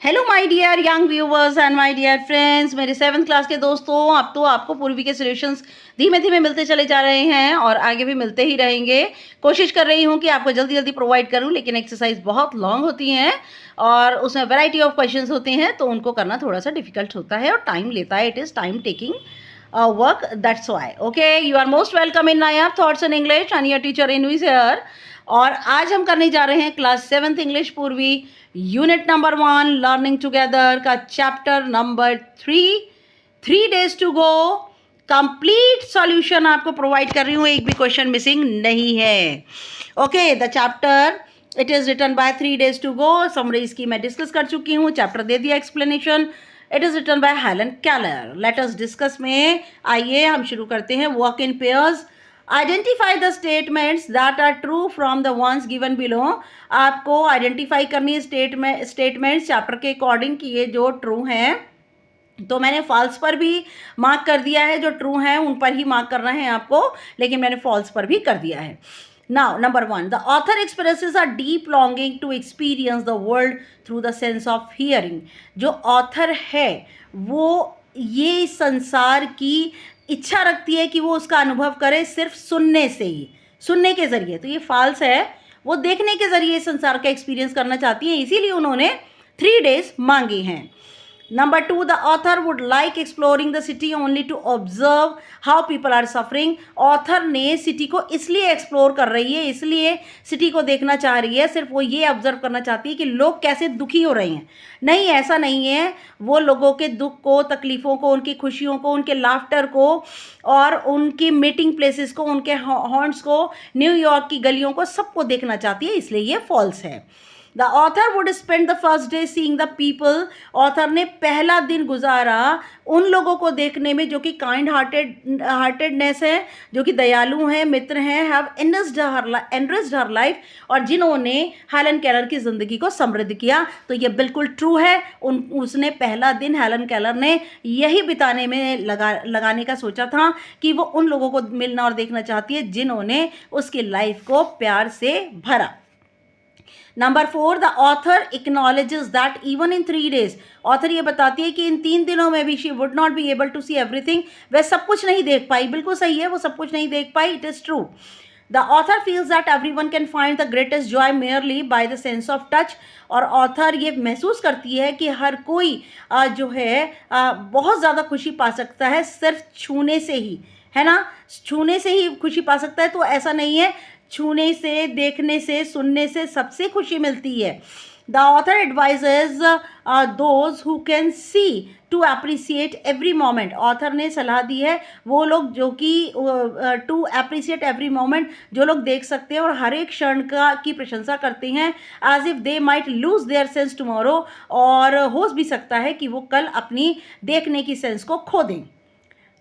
Hello my dear young viewers and my dear friends, मेरे 7th class के दोस्तों। अब तो आपको पूर्वी के सॉल्यूशंस धीमे धीमे मिलते चले जा रहे हैं और आगे भी मिलते ही रहेंगे। कोशिश कर रही हूँ कि आपको जल्दी जल्दी प्रोवाइड करूँ, लेकिन एक्सरसाइज बहुत लॉन्ग होती हैं और उसमें वैरायटी ऑफ क्वेश्चंस होते हैं, तो उनको करना थोड़ा सा डिफिकल्ट होता है और टाइम लेता है। It is time taking work, that's why. Okay, you are most welcome in Nayab thoughts in English and your teacher in is here. और आज हम करने जा रहे हैं class 7th English Poorvi unit number 1 learning together का chapter number 3 days to go. Complete solution आपको provide कर रही हूँ, एक भी क्वेश्चन मिसिंग नहीं है। Okay, the chapter it is written bye 3 days to go. Summary इसकी मैं डिस्कस कर चुकी हूँ, चैप्टर दे दिया explanation. It is written by Helen Keller. Let us discuss में आइए हम शुरू करते हैं। Work in pairs, identify the statements that are true from the ones given below. आपको आइडेंटिफाई करनी है स्टेटमेंट्स चैप्टर के अकॉर्डिंग कि ये जो ट्रू हैं, तो मैंने फॉल्स पर भी मार्क कर दिया है, जो ट्रू हैं उन पर ही मार्क करना है आपको, लेकिन मैंने फॉल्स पर भी कर दिया है। Now number 1, the author expresses a deep longing to experience the world through the sense of hearing. जो ऑथर है वो ये संसार की इच्छा रखती है कि वो उसका अनुभव करे सिर्फ सुनने से ही, सुनने के ज़रिए। तो ये फॉल्स है, वो देखने के ज़रिए संसार का एक्सपीरियंस करना चाहती है, इसीलिए उन्होंने 3 days मांगे हैं। Number 2, the author would like exploring the city only to observe how people are suffering. Author ने सिटी को इसलिए एक्सप्लोर कर रही है, इसलिए सिटी को देखना चाह रही है, सिर्फ वो ये ऑब्जर्व करना चाहती है कि लोग कैसे दुखी हो रहे हैं। नहीं, ऐसा नहीं है। वो लोगों के दुख को, तकलीफ़ों को, उनकी खुशियों को, उनके लाफ्टर को और उनकी मीटिंग प्लेसेस को, उनके हॉर्न्स को, न्यूयॉर्क की गलियों को, सबको देखना चाहती है, इसलिए ये फॉल्स है। The author would spend the first day seeing the people. Author ने पहला दिन गुजारा उन लोगों को देखने में जो कि काइंड हार्टेडनेस है, जो कि दयालु हैं, मित्र हैं, हैव एनरिच्ड हर लाइफ, और जिन्होंने हेलन केलर की ज़िंदगी को समृद्ध किया। तो ये बिल्कुल ट्रू है। उसने पहला दिन हेलन केलर ने यही बिताने में लगाने का सोचा था कि वो उन लोगों को मिलना और देखना चाहती है जिन्होंने उसकी लाइफ को प्यार से भरा। Number 4, the author acknowledges that even in 3 days, author ये बताती है कि इन 3 दिनों में भी she would not be able to see everything. वह सब कुछ नहीं देख पाई, बिल्कुल सही है, वो सब कुछ नहीं देख पाई, it is true. The author feels that everyone can find the greatest joy merely by the sense of touch, और ऑथर ये महसूस करती है कि हर कोई जो है बहुत ज़्यादा खुशी पा सकता है सिर्फ छूने से ही, है ना, छूने से ही खुशी पा सकता है। तो ऐसा नहीं है, छूने से, देखने से, सुनने से सबसे खुशी मिलती है। The author advises those who can see to appreciate every moment. Author ने सलाह दी है वो लोग जो कि टू अप्रिसिएट एवरी मोमेंट, जो लोग देख सकते हैं और हर एक क्षण की प्रशंसा करते हैं, as if they might lose their sense tomorrow, और हो भी सकता है कि वो कल अपनी देखने की सेंस को खो दें।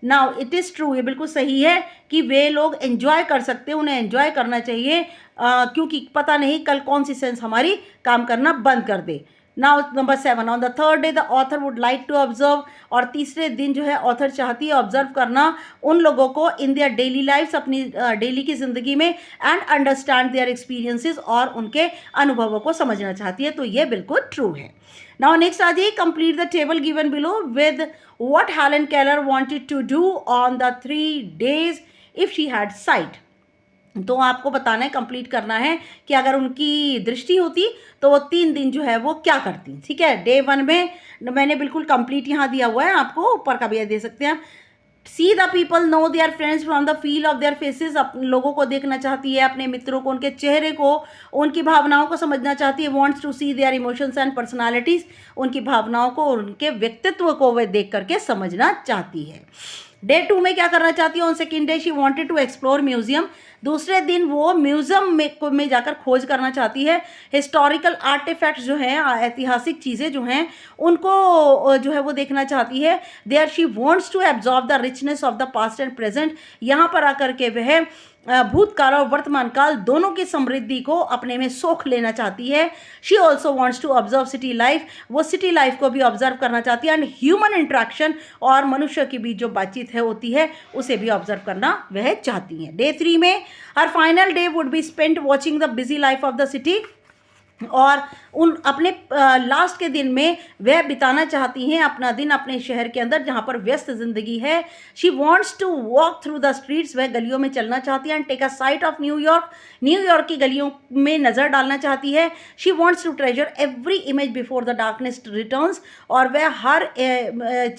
नाउ इट इज़ ट्रू, ये बिल्कुल सही है कि वे लोग एंजॉय कर सकते हैं, उन्हें एंजॉय करना चाहिए, क्योंकि पता नहीं कल कौन सी सेंस हमारी काम करना बंद कर दे। Now number 7, on the third day the author would like to observe, और तीसरे दिन जो है ऑथर चाहती है ऑब्जर्व करना उन लोगों को इन देयर डेली लाइफ्स, अपनी डेली की ज़िंदगी में, एंड अंडरस्टैंड देयर एक्सपीरियंसेस, और उनके अनुभवों को समझना चाहती है। तो ये बिल्कुल ट्रू है। नाउ नेक्स्ट आ जाइए, complete the table given below with what Helen Keller wanted to do on the 3 days if she had sight। तो आपको बताना है, कंप्लीट करना है कि अगर उनकी दृष्टि होती तो वो 3 दिन जो है वो क्या करती। ठीक है, डे 1 में मैंने बिल्कुल कंप्लीट यहाँ दिया हुआ है, आपको ऊपर का भी दे सकते हैं। See the people know their friends from the feel of their faces, अपने लोगों को देखना चाहती है, अपने मित्रों को, उनके चेहरे को, उनकी भावनाओं को समझना चाहती है। Wants to see their emotions and personalities, उनकी भावनाओं को, उनके व्यक्तित्व को वह देख करके समझना चाहती है। डे 2 में क्या करना चाहती है? On second day she wanted to explore museum, दूसरे दिन वो म्यूजियम में जाकर खोज करना चाहती है। हिस्टोरिकल आर्टिफैक्ट्स जो हैं, ऐतिहासिक चीज़ें जो हैं, उनको जो है वो देखना चाहती है। There she wants to absorb the richness of the past and present, यहाँ पर आकर के वह भूतकाल और वर्तमान काल दोनों की समृद्धि को अपने में सोख लेना चाहती है। She also wants to observe city life, वो सिटी लाइफ को भी ऑब्जर्व करना चाहती है, एंड ह्यूमन इंट्रैक्शन, और मनुष्य के बीच जो बातचीत है होती है उसे भी ऑब्जर्व करना वह चाहती हैं। डे 3 में her final day would be spent watching the busy life of the city, और उन अपने लास्ट के दिन में वह बिताना चाहती हैं अपना दिन अपने शहर के अंदर जहाँ पर व्यस्त ज़िंदगी है। She wants to walk through the streets, वह गलियों में चलना चाहती है। And take a sight of New York, New York की गलियों में नज़र डालना चाहती है। She wants to treasure every image before the darkness returns, और वह हर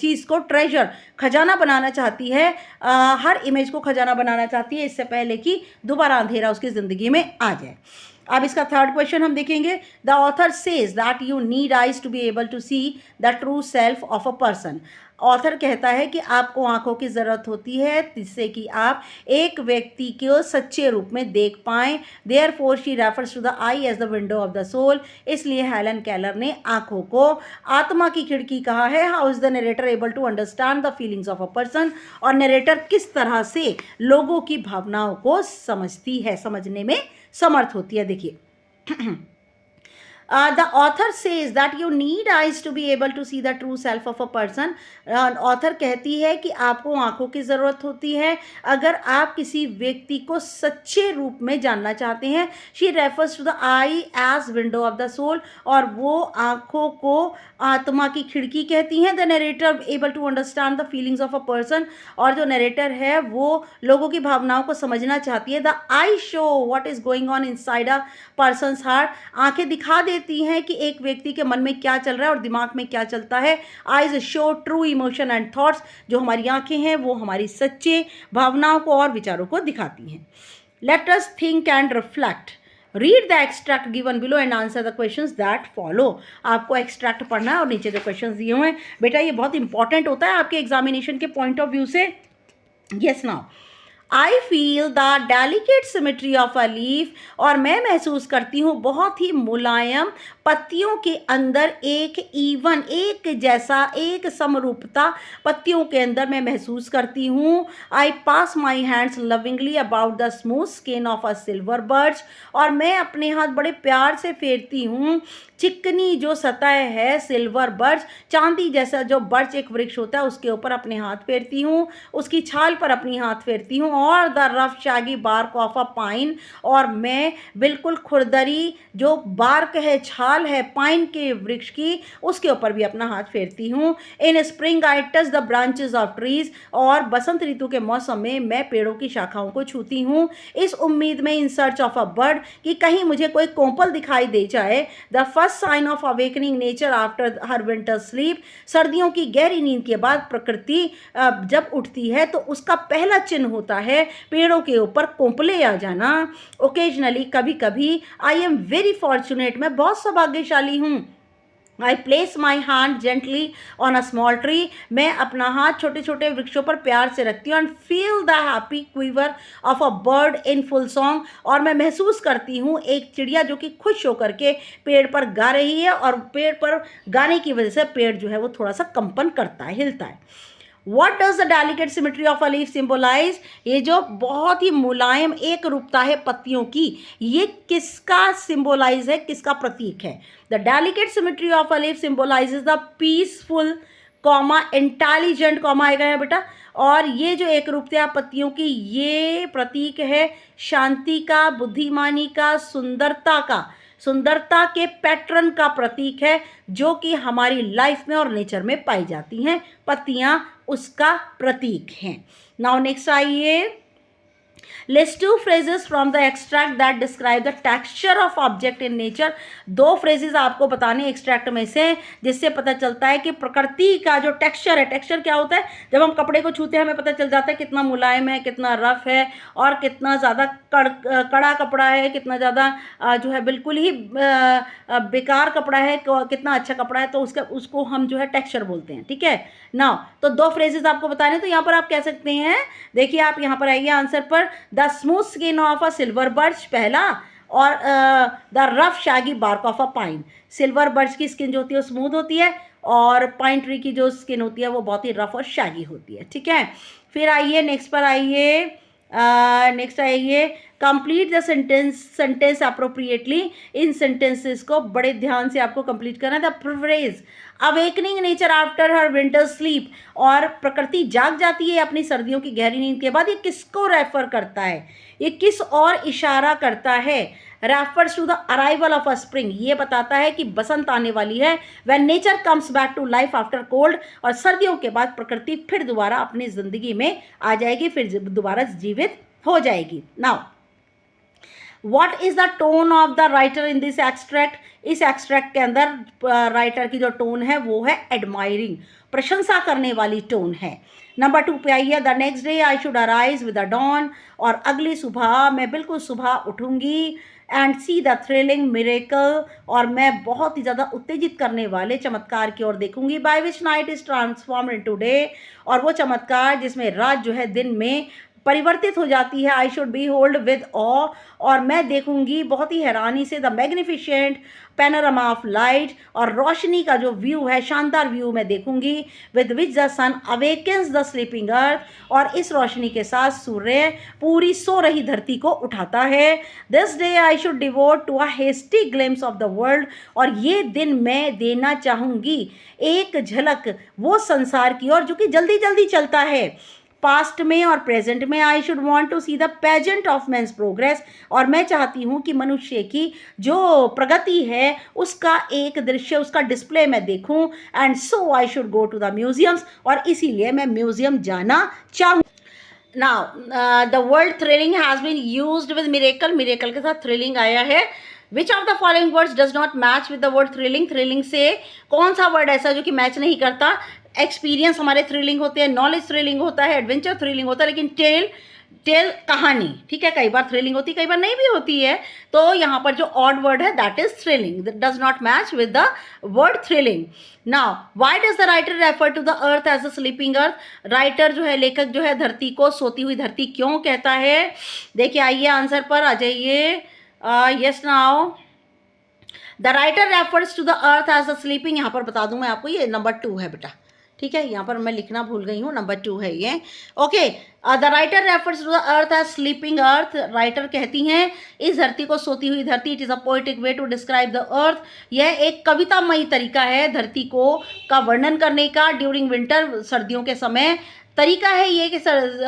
चीज़ को ट्रेजर, खजाना बनाना चाहती है, हर इमेज को खजाना बनाना चाहती है इससे पहले कि दोबारा अंधेरा उसकी ज़िंदगी में आ जाए। अब इसका थर्ड क्वेश्चन हम देखेंगे। The author says that you need eyes to be able to see the true self of a person. Author कहता है कि आपको आंखों की ज़रूरत होती है जिससे कि आप एक व्यक्ति को सच्चे रूप में देख पाएँ। Therefore she refers to the eye as the window of the soul. इसलिए हेलन केलर ने आंखों को आत्मा की खिड़की कहा है। How is the narrator able to understand the feelings of a person, और नरेटर किस तरह से लोगों की भावनाओं को समझती है, समझने में समर्थ होती है। देखिए, the author says that you need eyes to be able to see the true self of a person. Author कहती है कि आपको आंखों की ज़रूरत होती है अगर आप किसी व्यक्ति को सच्चे रूप में जानना चाहते हैं। She refers to the eye as window of the soul, और वो आंखों को आत्मा की खिड़की कहती हैं। The narrator able to understand the feelings of a person, और जो नरेटर है वो लोगों की भावनाओं को समझना चाहती है। The I show what is going on inside a person's heart, आंखें दिखा देती हैं कि एक व्यक्ति के मन में क्या चल रहा है और दिमाग में क्या चलता है। Eyes show true emotion and thoughts, जो हमारी आंखें हैं वो हमारी सच्चे भावनाओं को और विचारों को दिखाती हैं। Let us think and reflect. Read the extract given below and answer the questions that follow. आपको एक्सट्रैक्ट पढ़ना है और नीचे जो क्वेश्चंस दिए हुए हैं बेटा ये बहुत इंपॉर्टेंट होता है आपके एग्जामिनेशन के पॉइंट ऑफ व्यू से। Yes now, I feel the delicate symmetry of a leaf, और मैं महसूस करती हूँ बहुत ही मुलायम पत्तियों के अंदर एक इवन, एक जैसा, एक समरूपता पत्तियों के अंदर मैं महसूस करती हूँ। I pass my hands lovingly about the smooth skin of a silver birch, और मैं अपने हाथ बड़े प्यार से फेरती हूँ चिकनी जो सतह है सिल्वर बर्च, चांदी जैसा जो बर्च एक वृक्ष होता है उसके ऊपर अपने हाथ फेरती हूँ, उसकी छाल पर अपनी हाथ फेरती हूँ। और the rough shaggy bark of a pine, और मैं बिल्कुल खुरदरी जो बार्क है, छाल है पाइन के वृक्ष की, उसके ऊपर भी अपना हाथ फेरती हूँ। इन spring I touch the branches of trees, और बसंत ऋतु के मौसम में मैं पेड़ों की शाखाओं को छूती हूँ इस उम्मीद में, in search of a bird, कि कहीं मुझे कोई कोंपल दिखाई दे जाए। The first sign of awakening nature after her winter sleep, सर्दियों की गहरी नींद के बाद प्रकृति जब उठती है तो उसका पहला चिन्ह होता है पेड़ों के ऊपर कोंपले आ जाना। ओकेजनली, कभी कभी, आई एम वेरी फॉर्चुनेट, मैं बहुत सौभाग्यशाली हूँ। I place my hand gently on a small tree, मैं अपना हाथ छोटे छोटे वृक्षों पर प्यार से रखती हूँ। And feel the happy quiver of a bird in full song, और मैं महसूस करती हूँ एक चिड़िया जो कि खुश होकर के पेड़ पर गा रही है, और पेड़ पर गाने की वजह से पेड़ जो है वो थोड़ा सा कंपन करता है, हिलता है। What does the delicate symmetry of a leaf symbolize? ये जो बहुत ही मुलायम एक रूपता है पत्तियों की, ये किसका सिंबोलाइज है, किसका प्रतीक है? The delicate symmetry of a leaf symbolizes the peaceful, intelligent आएगा है बेटा, और ये जो एक रूपता पत्तियों की ये प्रतीक है शांति का, बुद्धिमानी का, सुंदरता का, सुंदरता के पैटर्न का प्रतीक है जो कि हमारी लाइफ में और नेचर में पाई जाती हैं। पत्तियां उसका प्रतीक हैं। नाउ नेक्स्ट आइए, list two phrases from the extract that describe the texture of object in nature. दो फ्रेजेस आपको बताने एक्सट्रैक्ट में से जिससे पता चलता है कि प्रकृति का जो टेक्सचर है, टेक्सचर क्या होता है, जब हम कपड़े को छूते हैं हमें पता चल जाता है कितना मुलायम है, कितना रफ है, और कितना ज़्यादा कड़ा कपड़ा है, कितना ज़्यादा जो है बिल्कुल ही बेकार कपड़ा है, कितना अच्छा कपड़ा है, तो उसको हम जो है टेक्सचर बोलते हैं। ठीक है ना, तो दो फ्रेजेस आपको बताने, तो यहाँ पर आप कह सकते हैं, देखिए आप यहाँ पर आइए आंसर पर, the smooth skin of a silver birch पहला, और the rough shaggy bark of a pine. Silver birch की स्किन जो होती है वो स्मूथ होती है, और पाइन ट्री की जो स्किन होती है वो बहुत ही रफ और शैगी होती है। ठीक है, फिर आइए नेक्स्ट पर आइए, नेक्स्ट आइए, complete the sentence appropriately. In sentences को बड़े ध्यान से आपको कंप्लीट करना है। The phrase awakening nature after her winter sleep, और प्रकृति जाग जाती है अपनी सर्दियों की गहरी नींद के बाद, ये किसको रेफर करता है, ये किस और इशारा करता है? Refers to the arrival of a spring, ये बताता है कि बसंत आने वाली है। When nature comes back to life after cold, और सर्दियों के बाद प्रकृति फिर दोबारा अपनी ज़िंदगी में आ जाएगी, फिर दोबारा जीवित हो जाएगी। Now what is the tone of the writer in this extract, इस एक्सट्रैक्ट के अंदर राइटर की जो टोन है वो है एडमायरिंग, प्रशंसा करने वाली टोन है। नंबर 2 पे आई है, the next day I should arise with the dawn, और अगली सुबह मैं बिल्कुल सुबह उठूंगी, and see the thrilling miracle, और मैं बहुत ही ज़्यादा उत्तेजित करने वाले चमत्कार की ओर देखूंगी। By which night is transform into day, और वो चमत्कार जिसमें रात जो है दिन में परिवर्तित हो जाती है। I should be hold with awe, और मैं देखूंगी बहुत ही हैरानी से the magnificent panorama of light, और रोशनी का जो व्यू है, शानदार व्यू मैं देखूंगी। With which the sun awakens the sleeping earth, और इस रोशनी के साथ सूर्य पूरी सो रही धरती को उठाता है। This day I should devote to a hasty glimpse of the world, और ये दिन मैं देना चाहूँगी एक झलक वो संसार की ओर जो कि जल्दी जल्दी चलता है। पास्ट में और प्रेजेंट में I should want to see the pageant of man's progress, और मैं चाहती हूँ कि मनुष्य की जो प्रगति है उसका एक दृश्य, उसका डिस्प्ले मैं देखूँ। And so I should go to the museums, और इसीलिए मैं म्यूजियम जाना चाहूँ। Now the word thrilling has been used with miracle, miracle के साथ थ्रिलिंग आया है। Which of the following words does not match with the word thrilling, thrilling से कौन सा वर्ड ऐसा जो कि मैच नहीं करता। एक्सपीरियंस हमारे थ्रिलिंग होते हैं, नॉलेज थ्रिलिंग होता है, एडवेंचर थ्रिलिंग होता है, लेकिन टेल कहानी, ठीक है, कई बार थ्रिलिंग होती है, कई बार नहीं भी होती है। तो यहाँ पर जो ऑड वर्ड है that is thrilling, that does not match with the word thrilling. Now why does the writer refer to the earth as a sleeping earth, writer जो है, लेखक जो है, धरती को सोती हुई धरती क्यों कहता है। देखिए आइए आंसर पर आ जाइए। Yes now the writer refers to the earth as a sleeping, यहाँ पर बता दूं मैं आपको, ये नंबर 2 है बेटा, ठीक है, यहाँ पर मैं लिखना भूल गई हूँ, नंबर 2 है ये। Okay, the writer refers to the earth as sleeping earth, writer कहती हैं इस धरती को सोती हुई धरती। It is a poetic way to describe the earth, यह एक कवितामयी तरीका है धरती को का वर्णन करने का। ड्यूरिंग विंटर, सर्दियों के समय तरीका है ये कि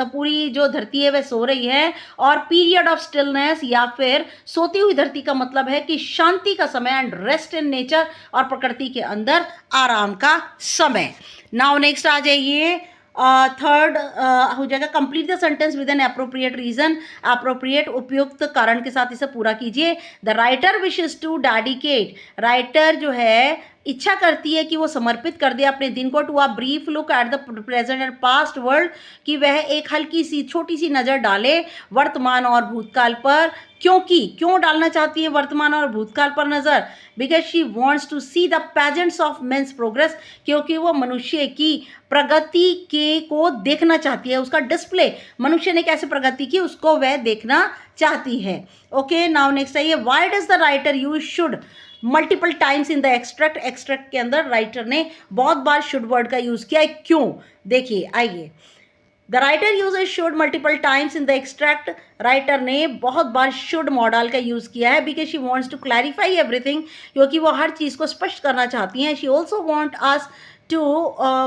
पूरी जो धरती है वह सो रही है। और पीरियड ऑफ स्टिलनेस, या फिर सोती हुई धरती का मतलब है कि शांति का समय, एंड रेस्ट इन नेचर, और प्रकृति के अंदर आराम का समय। नाउ नेक्स्ट आ जाइए, थर्ड हो जाएगा, complete the sentence with an appropriate reason, appropriate उपयुक्त कारण के साथ इसे पूरा कीजिए। The writer wishes to dedicate, writer जो है इच्छा करती है कि वो समर्पित कर दे अपने दिन को to a brief look at the present and past world, कि वह एक हल्की सी छोटी सी नज़र डाले वर्तमान और भूतकाल पर। क्यों डालना चाहती है वर्तमान और भूतकाल पर नज़र? Because she wants to see the pageants of men's progress, क्योंकि वो मनुष्य की प्रगति के को देखना चाहती है, उसका डिस्प्ले, मनुष्य ने कैसे प्रगति की उसको वह देखना चाहती है। ओके, नाउ नेक्स्ट आइए, why does the writer use should multiple times in the extract, extract के अंदर राइटर ने बहुत बार शुड वर्ड का यूज़ किया है, क्यों? देखिए आइए, the writer uses should multiple times in the extract, writer ने बहुत बार शुड मॉडल का यूज़ किया है because she wants to clarify everything, क्योंकि वो हर चीज़ को स्पष्ट करना चाहती हैं। She also want us to,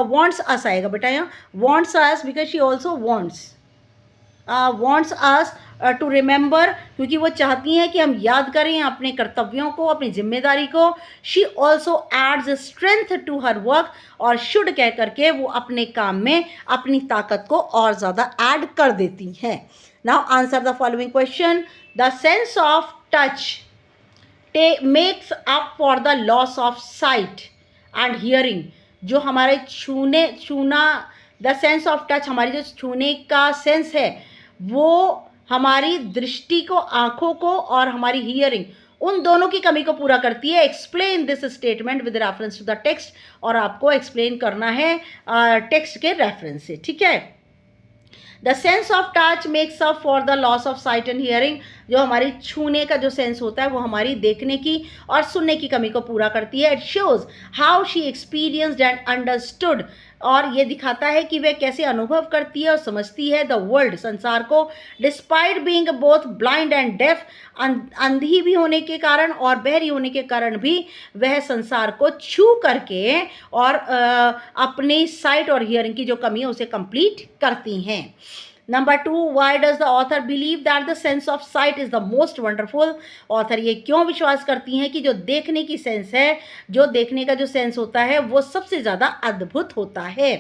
wants us आएगा बेटा यहाँ, wants us because she also wants us to remember, क्योंकि वो चाहती हैं कि हम याद करें अपने कर्तव्यों को, अपनी जिम्मेदारी को। She also adds strength to her work, और शुड कह करके वो अपने काम में अपनी ताकत को और ज़्यादा ऐड कर देती हैं। Now answer the following question. The sense of touch makes up for the loss of site and hearing, जो हमारे छूना, द सेंस ऑफ टच, हमारी जो छूने का सेंस है वो हमारी दृष्टि को, आँखों को, और हमारी हियरिंग, उन दोनों की कमी को पूरा करती है। Explain this statement with reference to the text, और आपको एक्सप्लेन करना है टेक्स्ट के रेफरेंस से, ठीक है। The sense of touch makes up for the loss of site and hearing, जो हमारी छूने का जो सेंस होता है वो हमारी देखने की और सुनने की कमी को पूरा करती है। It shows how she experienced and understood, और ये दिखाता है कि वह कैसे अनुभव करती है और समझती है द वर्ल्ड, संसार को। Despite being both blind and deaf, अंधी भी होने के कारण और बहरी होने के कारण भी वह संसार को छू करके और अपनी साइट और हियरिंग की जो कमी है उसे कंप्लीट करती हैं। Number 2, why does the author believe that the sense of sight is the most wonderful. Author ये क्यों विश्वास करती हैं कि जो देखने की सेंस है, जो देखने का जो सेंस होता है वो सबसे ज़्यादा अद्भुत होता है।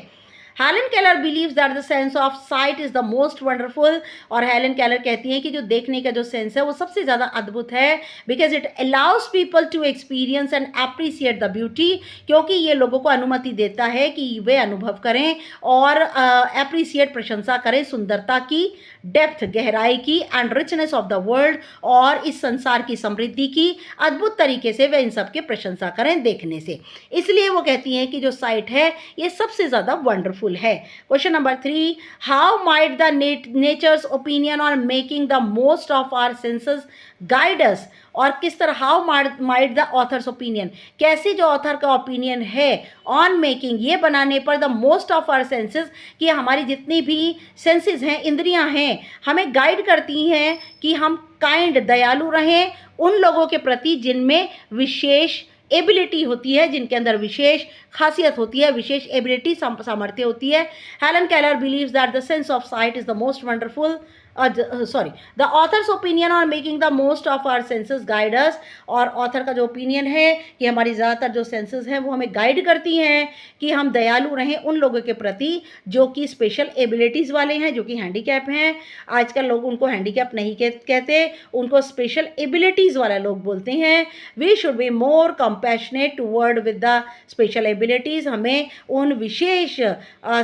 Helen Keller believes that the sense of sight is the most wonderful. और हेलन केलर कहती हैं कि जो देखने का जो सेंस है वो सबसे ज़्यादा अद्भुत है, because it allows people to experience and appreciate the beauty, क्योंकि ये लोगों को अनुमति देता है कि वे अनुभव करें और अप्रिसिएट प्रशंसा करें सुंदरता की, डेप्थ गहराई की, and richness of the world, और इस संसार की समृद्धि की अद्भुत तरीके से वे इन सब की प्रशंसा करें देखने से। इसलिए वो कहती हैं कि जो साइट है ये सबसे ज़्यादा वंडरफुल है। Question number 3, how might the nature's opinion on making the most of our senses guide us. और किस तरह, how might the author's opinion, कैसे जो ऑथर का ओपिनियन है ऑन मेकिंग, ये बनाने पर the most of our senses, कि हमारी जितनी भी सेंसेस हैं, इंद्रियां हैं, हमें गाइड करती हैं कि हम काइंड, दयालु रहें उन लोगों के प्रति जिनमें विशेष एबिलिटी होती है, जिनके अंदर विशेष खासियत होती है, विशेष एबिलिटी, सामर्थ्य होती है। Helen Keller believes that the sense of sight is the most wonderful, the author's opinion on making the most of our senses guide us. और ऑथर का जो ओपिनियन है कि हमारी ज़्यादातर जो सेंसेस हैं वो हमें गाइड करती हैं कि हम दयालु रहें उन लोगों के प्रति जो कि स्पेशल एबिलिटीज़ वाले हैं, जो कि हैंडीकैप हैं। आजकल लोग उनको हैंडीकैप नहीं कहते, उनको स्पेशल एबिलिटीज़ वाले लोग बोलते हैं। We should be more compassionate toward with the special abilities, हमें उन विशेष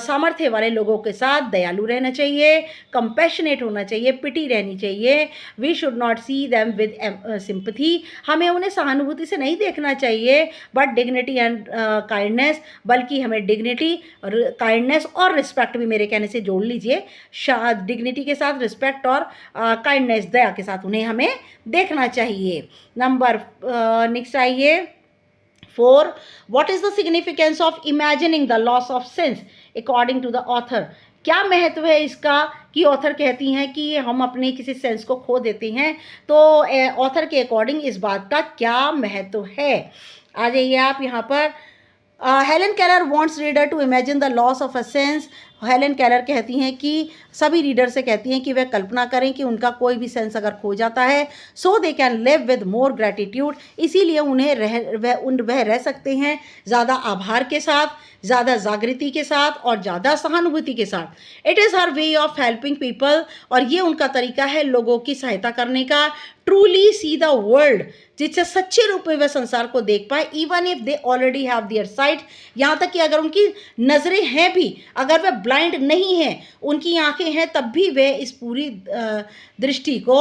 सामर्थ्य वाले लोगों के साथ दयालु रहना चाहिए, कंपैशनेट होना चाहिए, पिटी रहनी चाहिए। We should not see them with sympathy, हमें उन्हें सहानुभूति से नहीं देखना चाहिए, बट डिग्निटी एंड काइंडनेस, बल्कि हमें डिग्निटी, काइंडनेस और रिस्पेक्ट भी मेरे कहने से जोड़ लीजिए, डिग्निटी के साथ रिस्पेक्ट और काइंडनेस, दया के साथ उन्हें हमें देखना चाहिए। नंबर नेक्स्ट आइए 4, what is the significance of imagining the loss of sense according to the author। क्या महत्व है इसका कि ऑथर कहती हैं कि हम अपने किसी सेंस को खो देते हैं, तो ऑथर के अकॉर्डिंग इस बात का क्या महत्व है। आ जाइए आप यहाँ पर। Helen Keller wants reader to imagine the loss of a sense. Helen Keller कहती हैं कि सभी रीडर से कहती हैं कि वह कल्पना करें कि उनका कोई भी सेंस अगर खो जाता है, so they can live with more gratitude, इसीलिए वह रह सकते हैं ज़्यादा आभार के साथ, ज़्यादा जागृति के साथ और ज़्यादा सहानुभूति के साथ। It is her way of helping people, और ये उनका तरीका है लोगों की सहायता करने का। ट्रूली सी द वर्ल्ड, जिससे सच्चे रूप में वह संसार को देख पाए, even if they already have their site, यहाँ तक कि अगर उनकी नज़रें हैं भी, अगर वह ब्लाइंड नहीं हैं, उनकी आंखें हैं, तब भी वे इस पूरी दृष्टि को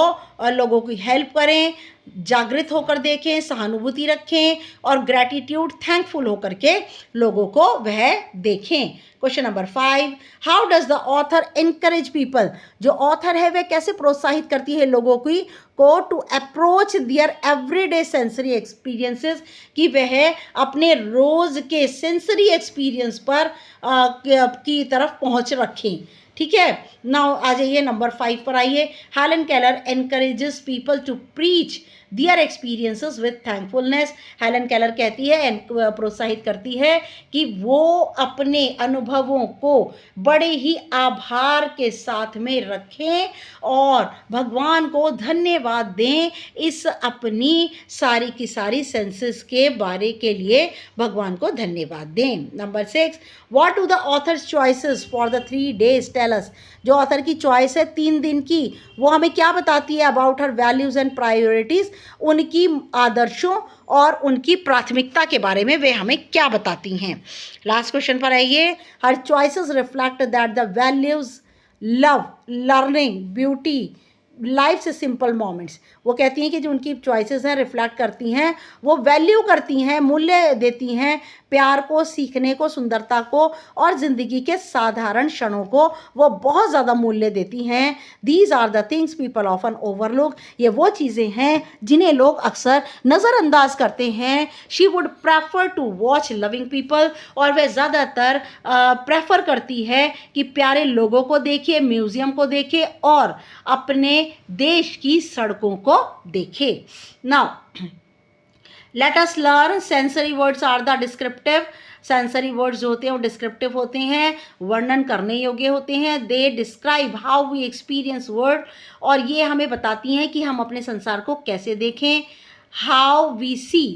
लोगों की हेल्प करें, जागृत होकर देखें, सहानुभूति रखें और ग्रैटिट्यूड, थैंकफुल होकर के लोगों को वह देखें। Question number 5, how does the author encourage people, जो ऑथर है वह कैसे प्रोत्साहित करती है लोगों को to approach their everyday sensory experiences, कि वह अपने रोज़ के सेंसरी एक्सपीरियंस पर की तरफ पहुंच रखें। ठीक है, नाउ आ जाइए नंबर 5 पर आइए। Helen Keller encourages people to preach their experiences with thankfulness. Helen Keller कहती है, प्रोत्साहित करती है कि वो अपने अनुभवों को बड़े ही आभार के साथ में रखें और भगवान को धन्यवाद दें इस अपनी सारी की सारी सेंसेस के बारे के लिए भगवान को धन्यवाद दें। Number 6, what do the author's choices for the 3 days tell us. जो ऑथर की चॉइस है 3 दिन की, वो हमें क्या बताती है about her values and priorities, उनकी आदर्शों और उनकी प्राथमिकता के बारे में वे हमें क्या बताती हैं। लास्ट क्वेश्चन पर आइए। Her choices reflect that the values love, learning, beauty, life से सिंपल मोमेंट्स, वो कहती हैं कि जो उनकी चॉइसेस हैं रिफ्लेक्ट करती हैं, वो वैल्यू करती हैं, मूल्य देती हैं प्यार को, सीखने को, सुंदरता को और ज़िंदगी के साधारण क्षणों को वो बहुत ज़्यादा मूल्य देती हैं। These are the things people often overlook, ये वो चीज़ें हैं जिन्हें लोग अक्सर नज़रअंदाज करते हैं। She would prefer to watch loving people, और वह ज़्यादातर प्रेफर करती है कि प्यारे लोगों को देखे, म्यूज़ियम को देखे और अपने देश की सड़कों को देखे। Now let us learn sensory words are the descriptive. Sensory words जो होते हैं वो डिस्क्रिप्टिव होते हैं, वर्णन करने योग्य होते हैं। They describe how we experience world, और ये हमें बताती हैं कि हम अपने संसार को कैसे देखें। हाउ वी सी,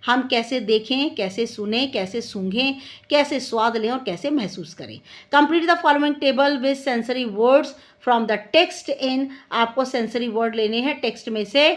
हम कैसे देखें, कैसे सुने, कैसे सूंघें, कैसे स्वाद लें और कैसे महसूस करें। Complete the following table with sensory words from the text in, आपको सेंसरी वर्ड लेने हैं टेक्स्ट में से,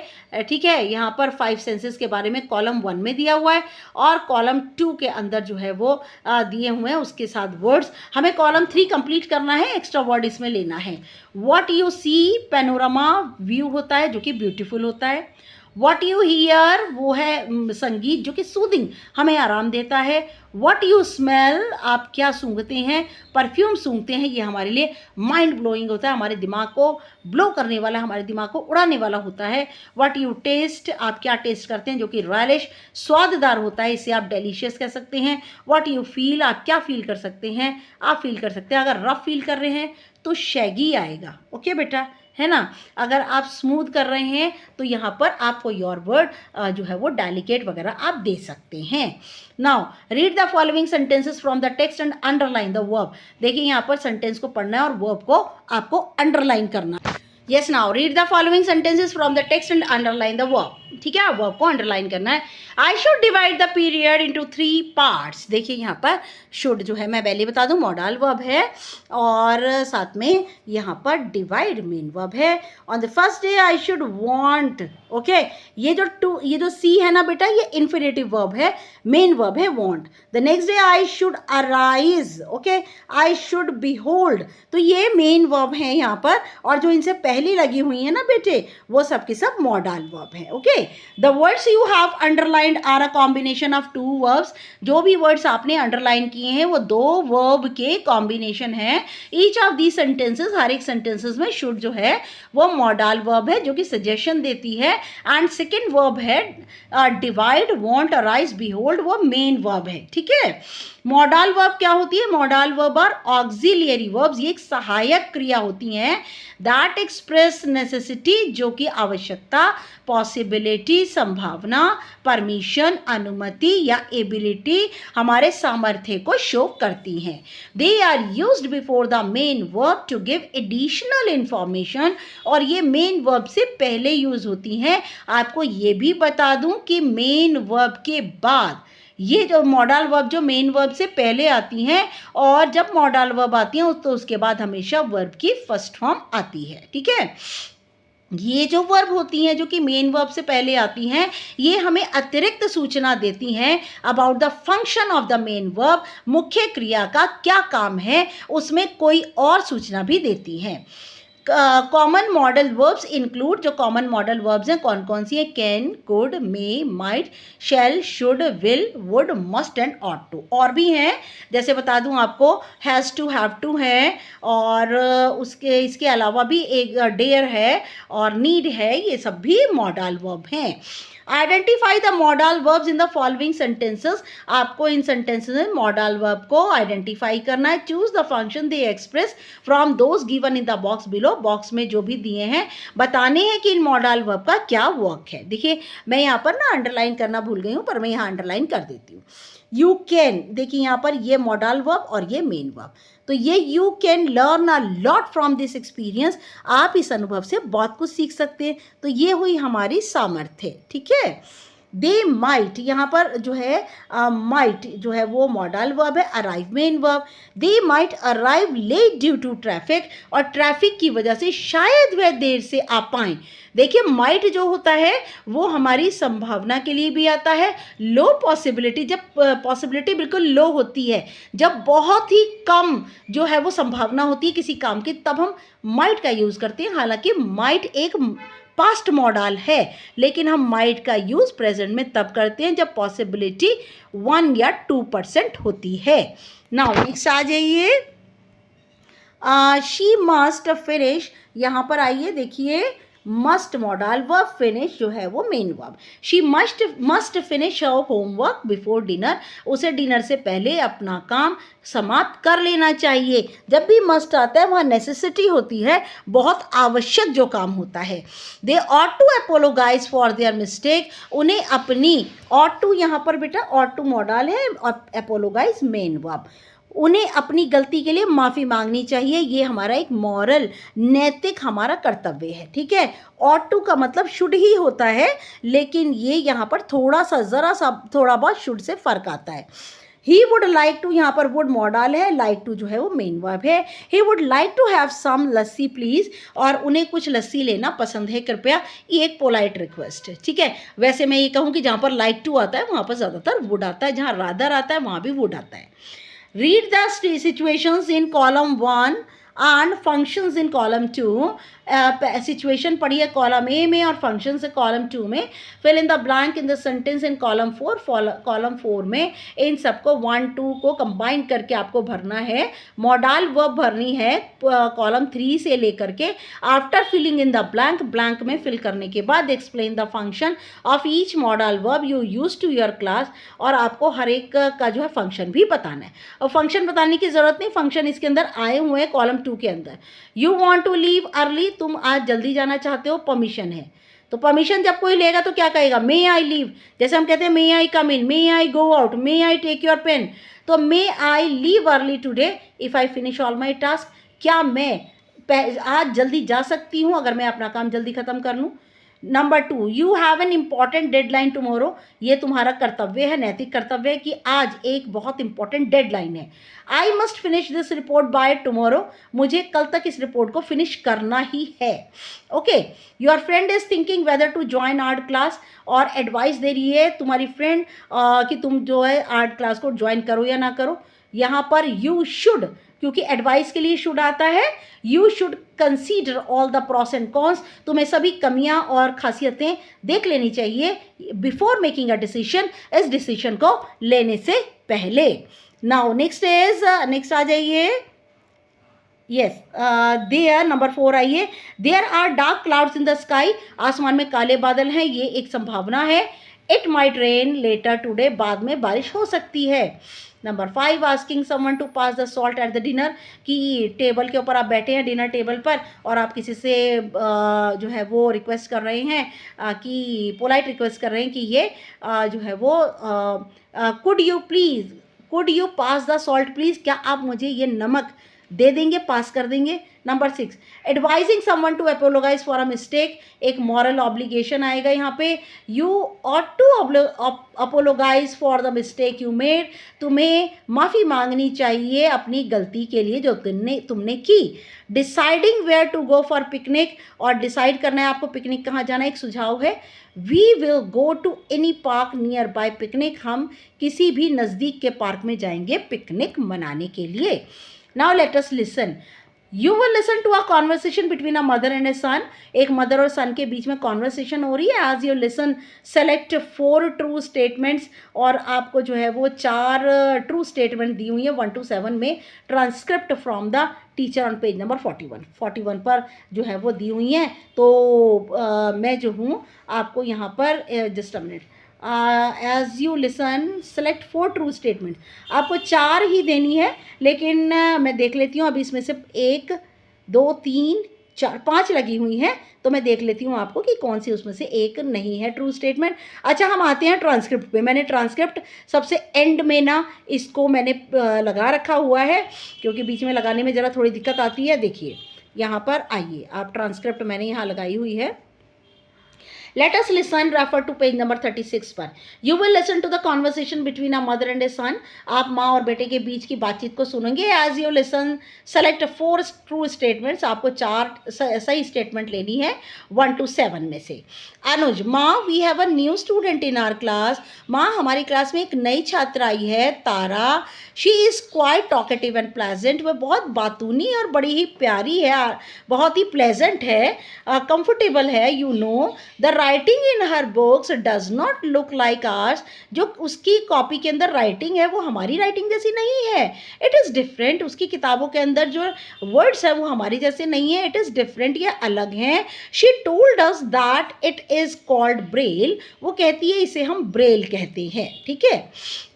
ठीक है। यहाँ पर 5 सेंसेस के बारे में कॉलम 1 में दिया हुआ है और कॉलम 2 के अंदर जो है वो दिए हुए हैं उसके साथ वर्ड्स। हमें कॉलम 3 कंप्लीट करना है, एक्स्ट्रा वर्ड इसमें लेना है। What you see, panorama view होता है जो कि ब्यूटीफुल होता है। वॉट यू हीयर, वो है संगीत जो कि सूदिंग, हमें आराम देता है। वॉट यू स्मेल, आप क्या सूंघते हैं, परफ्यूम सूंघते हैं, ये हमारे लिए माइंड ब्लोइंग होता है, हमारे दिमाग को ब्लो करने वाला, हमारे दिमाग को उड़ाने वाला होता है। वॉट यू टेस्ट, आप क्या टेस्ट करते हैं, जो कि रॉयलिश, स्वाददार होता है, इसे आप डेलीशियस कह सकते हैं। वॉट यू फील, आप क्या फील कर सकते हैं, आप फील कर सकते हैं अगर रफ फील कर रहे हैं तो शैगी आएगा, ओके बेटा, है ना। अगर आप स्मूथ कर रहे हैं तो यहाँ पर आपको योर वर्ड जो है वो डेलिकेट वगैरह आप दे सकते हैं। Now read the following sentences from the text and underline the verb. देखिए यहाँ पर सेंटेंस को पढ़ना है और वर्ब को आपको अंडरलाइन करना है। Yes, now read the following sentences from the text and underline the verb. ठीक है, वर्ब को अंडरलाइन करना है। I should divide the period into 3 parts. देखिए यहाँ पर शुड जो है, मैं पहले बता दूं, मॉडल वर्ब है और साथ में यहाँ पर डिवाइड मेन वर्ब है। On the first day I should want, okay, ये जो सी है ना बेटा, ये इन्फिनेटिव वर्ब है, मेन वर्ब है want. The next day I should arise, okay, I should behold, तो ये मेन वर्ब है यहाँ पर, और जो इनसे पहली लगी हुई है ना बेटे, वो सब के सब मॉडल वर्ब है, okay. The words you have underlined are a combination of 2 verbs. जो भी वर्ड्स आपने अंडरलाइन किए हैं वो 2 वर्ब के कॉम्बिनेशन है। ईच ऑफ दी सेंटेंसेस, हर एक सेंटेंसेस में शुड जो है वो मॉडल वर्ब है जो कि सजेशन देती है, एंड सेकेंड वर्ब है डिवाइड, वांट, अराइज, बिहोल्ड, वो मेन वर्ब है, ठीक है। मॉडल वर्ब क्या होती है? मॉडल वर्ब और ऑक्सिलियरी वर्ब्स, ये एक सहायक क्रिया होती हैं दैट एक्सप्रेस नेसेसिटी, जो कि आवश्यकता, पॉसिबिलिटी, संभावना, परमिशन, अनुमति या एबिलिटी, हमारे सामर्थ्य को शो करती हैं। They are used before the main verb to give additional information, और ये मेन वर्ब से पहले यूज होती हैं। आपको ये भी बता दूं कि मेन वर्ब के बाद, ये जो मॉडल वर्ब जो मेन वर्ब से पहले आती हैं, और जब मॉडल वर्ब आती हैं तो उसके बाद हमेशा वर्ब की फर्स्ट फॉर्म आती है, ठीक है। ये जो वर्ब होती हैं जो कि मेन वर्ब से पहले आती हैं, ये हमें अतिरिक्त सूचना देती हैं about the function of the main verb, मुख्य क्रिया का क्या काम है, उसमें कोई और सूचना भी देती हैं। कॉमन मॉडल वर्ब्स इंक्लूड, जो कॉमन मॉडल वर्ब्स हैं कौन कौन सी हैं? Can, could, may, might, shall, should, will, would, must and ought to. और भी हैं, जैसे बता दूं आपको, हैज़ टू, हैव टू है, और इसके अलावा भी एक डेयर है और नीड है, ये सब भी मॉडल वर्ब हैं। Identify the modal verbs in the following sentences. आपको इन सेंटेंसेस में मॉडल वर्ब को आइडेंटिफाई करना है। Choose the function they express from those given in the box below. Box में जो भी दिए हैं बताने हैं कि इन मॉडल वर्ब का क्या वर्क है। देखिए मैं यहाँ पर ना अंडरलाइन करना भूल गई हूँ, पर मैं यहाँ अंडरलाइन कर देती हूँ। यू कैन, देखिए यहाँ पर ये मॉडल वर्ब और ये मेन वर्ब, तो ये you can learn a lot from this experience, आप इस अनुभव से बहुत कुछ सीख सकते हैं। तो ये हुई हमारी सामर्थ्य, ठीक है। दे माइट, यहाँ पर जो है माइट जो है वो मॉडल वर्ब है, arrive main verb. They might arrive late due to traffic, और ट्रैफिक की वजह से शायद वह देर से आ पाएँ। देखिए माइट जो होता है वो हमारी संभावना के लिए भी आता है। लो पॉसिबिलिटी, जब पॉसिबिलिटी बिल्कुल लो होती है, जब बहुत ही कम जो है वो संभावना होती है किसी काम की, तब हम माइट का यूज़ करते हैं। हालांकि माइट एक पास्ट मॉडल है, लेकिन हम माइट का यूज़ प्रेजेंट में तब करते हैं जब पॉसिबिलिटी 1 या 2% होती है। नाउ नेक्स्ट आ जाइए, शी मस्ट फिनिश। यहाँ पर आइए, देखिए मस्ट मॉडल वर्ब, फिनिश जो है वो main verb. She must finish her homework before dinner, उसे डिनर से पहले अपना काम समाप्त कर लेना चाहिए। जब भी मस्ट आता है वहाँ नेसेसिटी होती है, बहुत आवश्यक जो काम होता है। They ought to apologise for their mistake, उन्हें अपनी, ऑट टू यहाँ पर बेटा ऑट टू मॉडल है और अपोलोगाइज मेन वर्ब, उन्हें अपनी गलती के लिए माफ़ी मांगनी चाहिए। ये हमारा एक मॉरल, नैतिक हमारा कर्तव्य है, ठीक है। ऑट टू का मतलब शुड ही होता है, लेकिन ये यहाँ पर थोड़ा सा ज़रा सा थोड़ा बहुत शुड से फ़र्क आता है। ही वुड लाइक टू, यहाँ पर वुड मॉडल है, लाइक टू जो है वो मेन वर्ब है। He would like to have some lassi please, और उन्हें कुछ लस्सी लेना पसंद है कृपया, ये एक पोलाइट रिक्वेस्ट है, ठीक है। वैसे मैं ये कहूँ कि जहाँ पर लाइक टू आता है वहाँ पर ज़्यादातर वुड आता है, जहाँ रादर आता है वहाँ भी वुड आता है। Read the situations in column 1 and functions in column 2. Situation पढ़िए कॉलम ए में और फंक्शन से कॉलम 2 में। Fill in the blank in the sentence in column 4, column 4 में इन सबको 1 2 को कंबाइन करके आपको भरना है। मॉडल वर्ब भरनी है कॉलम 3 से लेकर के। After filling in the blank, blank में फिल करने के बाद explain the function of each modal verb you use to your class, और आपको हर एक का जो है फंक्शन भी बताना है। और फंक्शन बताने की ज़रूरत नहीं, फंक्शन इसके अंदर आए हुए हैं कॉलम 2 के अंदर। You want to leave early, तुम आज जल्दी जाना चाहते हो, परमिशन है। तो परमिशन जब कोई लेगा तो क्या कहेगा, मे आई लीव। जैसे हम कहते हैं may I come in, may I go out, may I take your pen. तो may I leave early today if I finish all my task, क्या मैं आज जल्दी जा सकती हूँ अगर मैं अपना काम जल्दी ख़त्म कर लूँ। Number 2, you have an important deadline tomorrow, ये तुम्हारा कर्तव्य है, नैतिक कर्तव्य है कि आज एक बहुत इंपॉर्टेंट डेडलाइन है। I must finish this report by tomorrow, मुझे कल तक इस रिपोर्ट को फिनिश करना ही है। Okay, your friend is thinking whether to join art class, और एडवाइस दे रही है तुम्हारी फ्रेंड कि तुम जो है आर्ट क्लास को ज्वाइन करो या ना करो। यहाँ पर यू शुड, क्योंकि एडवाइस के लिए शुड आता है, you should consider all the pros and cons, तुम्हें सभी कमियां और खासियतें देख लेनी चाहिए बिफोर मेकिंग अ डिसीजन, इस डिसीजन को लेने से पहले। नाउ नेक्स्ट आ जाइए। यस, देयर नंबर 4 आइए। There are dark clouds in the sky, आसमान में काले बादल हैं, ये एक संभावना है। It might rain later today, बाद में बारिश हो सकती है। Number 5, asking someone to pass the salt at the dinner, कि टेबल के ऊपर आप बैठे हैं डिनर टेबल पर और आप किसी से जो है वो रिक्वेस्ट कर रहे हैं कि पोलाइट रिक्वेस्ट कर रहे हैं कि ये जो है वो could you pass the salt please, क्या आप मुझे ये नमक दे देंगे, पास कर देंगे। Number 6, advising someone to apologise for a mistake, एक मॉरल ऑब्लिगेशन आएगा यहाँ पे। You ought to apologise for the mistake you made, तुम्हें माफ़ी मांगनी चाहिए अपनी गलती के लिए जो तुमने की। Deciding where to go for picnic, और डिसाइड करना है आपको पिकनिक कहाँ जाना है, एक सुझाव है। We will go to any park nearby picnic, हम किसी भी नज़दीक के पार्क में जाएंगे पिकनिक मनाने के लिए। Now let us listen. You will listen to a conversation between a mother and a son. एक मदर और सन के बीच में कॉन्वर्सेशन हो रही है। As you listen, select 4 true statements, और आपको जो है वो 4 ट्रू स्टेटमेंट दी हुई है 1 to 7 में। Transcript from the teacher on page number 41 पर जो है वो दी हुई हैं। तो मैं जो हूँ आपको यहाँ पर just a minute, as you listen select 4 true statement, आपको 4 ही देनी है, लेकिन मैं देख लेती हूँ अभी इसमें से 1 2 3 4 5 लगी हुई हैं, तो मैं देख लेती हूँ आपको कि कौन सी उसमें से एक नहीं है ट्रू स्टेटमेंट। अच्छा, हम आते हैं ट्रांसक्रिप्ट पे। मैंने ट्रांसक्रिप्ट सबसे एंड में ना इसको मैंने लगा रखा हुआ है, क्योंकि बीच में लगाने में ज़रा थोड़ी दिक्कत आती है। देखिए यहाँ पर आइए, आप ट्रांसक्रिप्ट मैंने यहाँ लगाई हुई है। Let us listen, refer to page number 36 पर। You will listen to the conversation between a mother and a son, आप माँ और बेटे के बीच की बातचीत को सुनेंगे। As you listen, select 4 true statements, आपको 4 सही स्टेटमेंट लेनी है 1 to 7 में से। अनुज, माँ we have a new student in our class, माँ हमारी क्लास में एक नई छात्र आई है Tara. She is quite talkative and pleasant, वह बहुत बातूनी और बड़ी ही प्यारी है, बहुत ही प्लेजेंट है, कंफर्टेबल है। You know the writing in her books does not look like ours, जो उसकी कॉपी के अंदर राइटिंग है वो हमारी राइटिंग जैसी नहीं है. It is different. उसकी किताबों के अंदर जो वर्ड्स है वो हमारी जैसे नहीं है. इट इज़ डिफरेंट, ये अलग हैं. She told us that it is called Braille. वो कहती है इसे हम ब्रेल कहते हैं. ठीक है.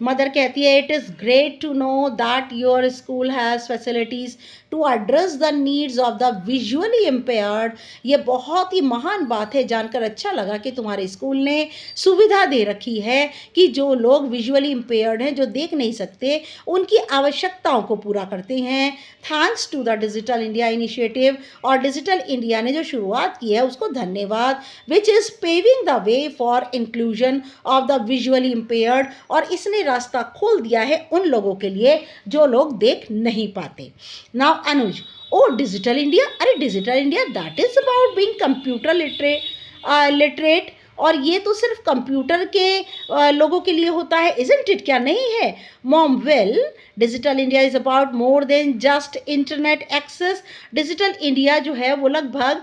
मदर कहती है it is great to know that your school has facilities to address the needs of the visually impaired. ये बहुत ही महान बात है, जानकर अच्छा लगा कि तुम्हारे स्कूल ने सुविधा दे रखी है कि जो लोग विजुअली इम्पेयर्ड हैं, जो देख नहीं सकते, उनकी आवश्यकताओं को पूरा करते हैं. Thanks to the digital India initiative, और डिजिटल इंडिया ने जो शुरुआत की है उसको धन्यवाद. Which is paving the way for inclusion of the visually impaired, और इसने रास्ता खोल दिया है उन लोगों के लिए जो लोग देख नहीं पाते. नाउ अनुज, ओ डिजिटल इंडिया, अरे digital India that is about being computer literate, और ये तो सिर्फ कंप्यूटर के लोगों के लिए होता है, इजंट इट, क्या नहीं है? Mom, well digital India is about more than just internet access. Digital India जो है वो लगभग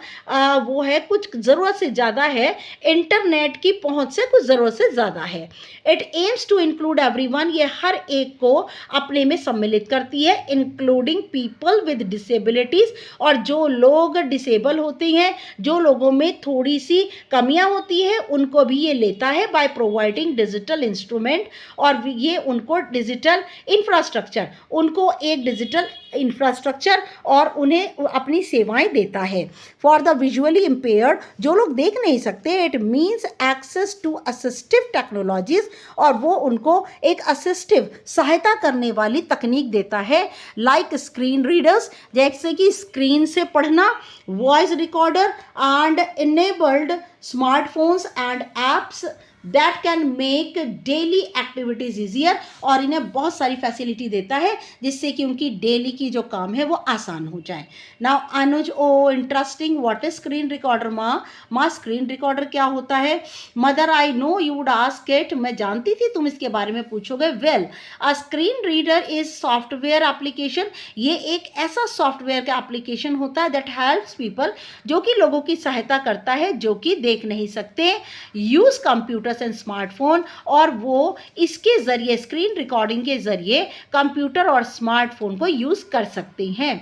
वो है कुछ ज़रूरत से ज़्यादा है, इंटरनेट की पहुंच से कुछ ज़रूरत से ज़्यादा है. It aims to include everyone, ये हर एक को अपने में सम्मिलित करती है, इंक्लूडिंग पीपल विद डिसेबिलिटीज़, और जो लोग डिसेबल होते हैं, जो लोगों में थोड़ी सी कमियां होती है, उनको भी ये लेता है बाय प्रोवाइडिंग डिजिटल इंस्ट्रूमेंट, और ये उनको डिजिटल इंफ्रास्ट्रक्चर, उनको एक डिजिटल इंफ्रास्ट्रक्चर और उन्हें अपनी सेवाएं देता है. फॉर द विजुअली इम्पेयर्ड, जो लोग देख नहीं सकते, it means access to assistive technologies, और वो उनको एक असिस्टिव, सहायता करने वाली तकनीक देता है, लाइक स्क्रीन रीडर्स, जैसे कि स्क्रीन से पढ़ना, voice recorder and enabled smartphones and apps that can make daily activities easier, और इन्हें बहुत सारी फैसिलिटी देता है जिससे कि उनकी डेली की जो काम है वो आसान हो जाए. Now Anuj, oh interesting, what is screen recorder? माँ स्क्रीन रिकॉर्डर क्या होता है? Mother, I know you would ask it, मैं जानती थी तुम इसके बारे में पूछोगे. Well, a screen reader is software application, ये एक ऐसा सॉफ्टवेयर का एप्लीकेशन होता है दैट हेल्प्स पीपल, जो कि लोगों की सहायता करता है जो कि देख नहीं सकते, यूज़ कंप्यूटर एंड स्मार्टफोन, और वो इसके जरिए, स्क्रीन रिकॉर्डिंग के जरिए कंप्यूटर और स्मार्टफोन को यूज कर सकते हैं.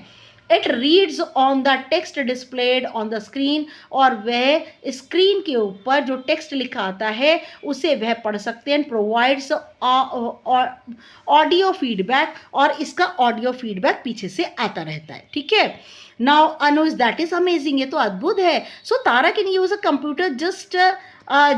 It reads on the text displayed on the screen, और वह स्क्रीन के ऊपर जो टेक्स्ट लिखा आता है उसे वह पढ़ सकते हैं. प्रोवाइड्स ऑडियो फीडबैक, और इसका ऑडियो फीडबैक पीछे से आता रहता है. ठीक है. Now Anuj, that is amazing, ये तो अद्भुत है. So Tara can use a computer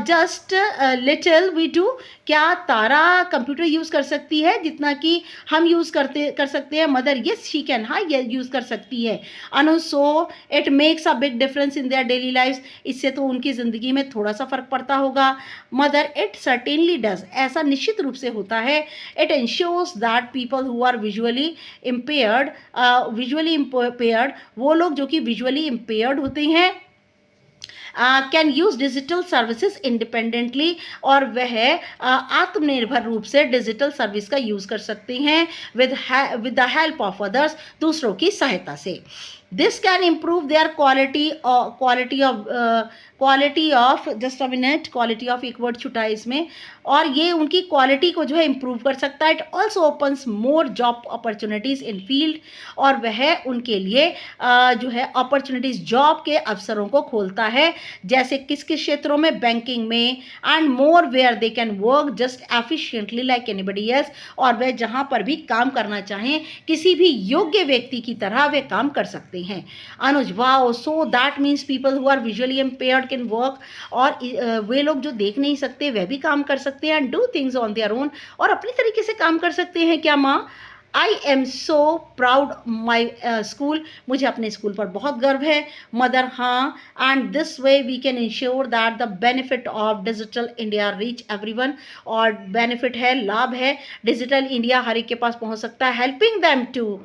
just little we do, क्या तारा कंप्यूटर यूज़ कर सकती है जितना कि हम यूज़ कर सकते हैं? मदर, येस शी कैन, हाँ ये यूज़ कर सकती है. Anu, so it makes a big difference in their daily life, इससे तो उनकी ज़िंदगी में थोड़ा सा फ़र्क पड़ता होगा. मदर, इट सर्टेनली डज, ऐसा निश्चित रूप से होता है. It ensures that people who are visually impaired, वो लोग जो कि विजुअली इम्पेयर्ड होते हैं, can use digital services independently, और वह आत्मनिर्भर रूप से डिजिटल सर्विस का यूज़ कर सकते हैं with the help of others, दूसरों की सहायता से. This can improve their quality of just a minute, quality of एक वर्ड छुटा है इसमें, और ये उनकी क्वालिटी को जो है इम्प्रूव कर सकता है. It also opens more job opportunities in field, और वह उनके लिए जो है अपॉर्चुनिटीज़, जॉब के अवसरों को खोलता है, जैसे किस किस क्षेत्रों में? बैंकिंग में, and more where they can work just efficiently like anybody else, और वह जहाँ पर भी काम करना चाहें किसी भी योग्य व्यक्ति की तरह वे काम कर सकते हैं. Anuj, wow, so that means people who are visually impaired can work, और वे लोग जो देख नहीं सकते वह भी काम कर सकते हैं, do things on their own, और अपनी तरीके से काम कर सकते हैं. क्या माँ? I am so proud my school, मुझे अपने स्कूल पर बहुत गर्व है. मदर, हाँ, and this way we can ensure that the benefit of digital India reach everyone, और बेनिफिट है, लाभ है, डिजिटल इंडिया हर एक के पास पहुंच सकता है, helping them to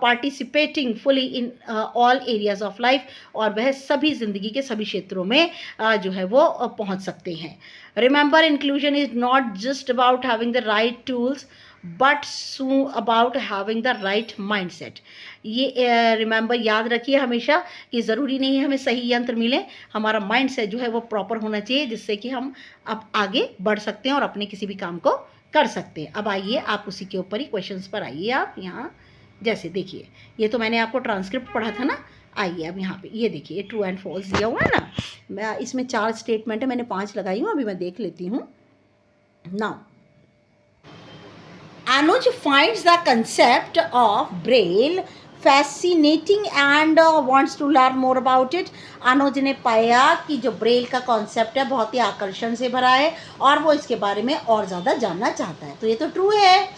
participating fully in all areas of life, और वह सभी ज़िंदगी के सभी क्षेत्रों में जो है वो पहुंच सकते हैं. Remember, inclusion is not just about having the right tools, but so about having the right mindset. ये रिमेंबर याद रखिए हमेशा कि ज़रूरी नहीं है हमें सही यंत्र मिले, हमारा माइंडसेट जो है वो प्रॉपर होना चाहिए, जिससे कि हम अब आगे बढ़ सकते हैं और अपने किसी भी काम को कर सकते हैं। अब आइए आप उसी के ऊपर ही क्वेश्चंस पर आइए। आप यहाँ जैसे देखिए, ये तो मैंने आपको ट्रांसक्रिप्ट पढ़ा था ना। आइए अब यहाँ पे ये देखिए, ट्रू एंड फॉल्स दिया हुआ है ना। मैं इसमें 4 स्टेटमेंट है, मैंने 5 लगाई हूँ, अभी मैं देख लेती हूँ। Now Anuj finds the concept of Braille fascinating and wants to learn more about it. अनुज ने पाया कि जो ब्रेल का कॉन्सेप्ट है बहुत ही आकर्षण से भरा है और वो इसके बारे में और ज़्यादा जानना चाहता है। तो ये तो ट्रू है।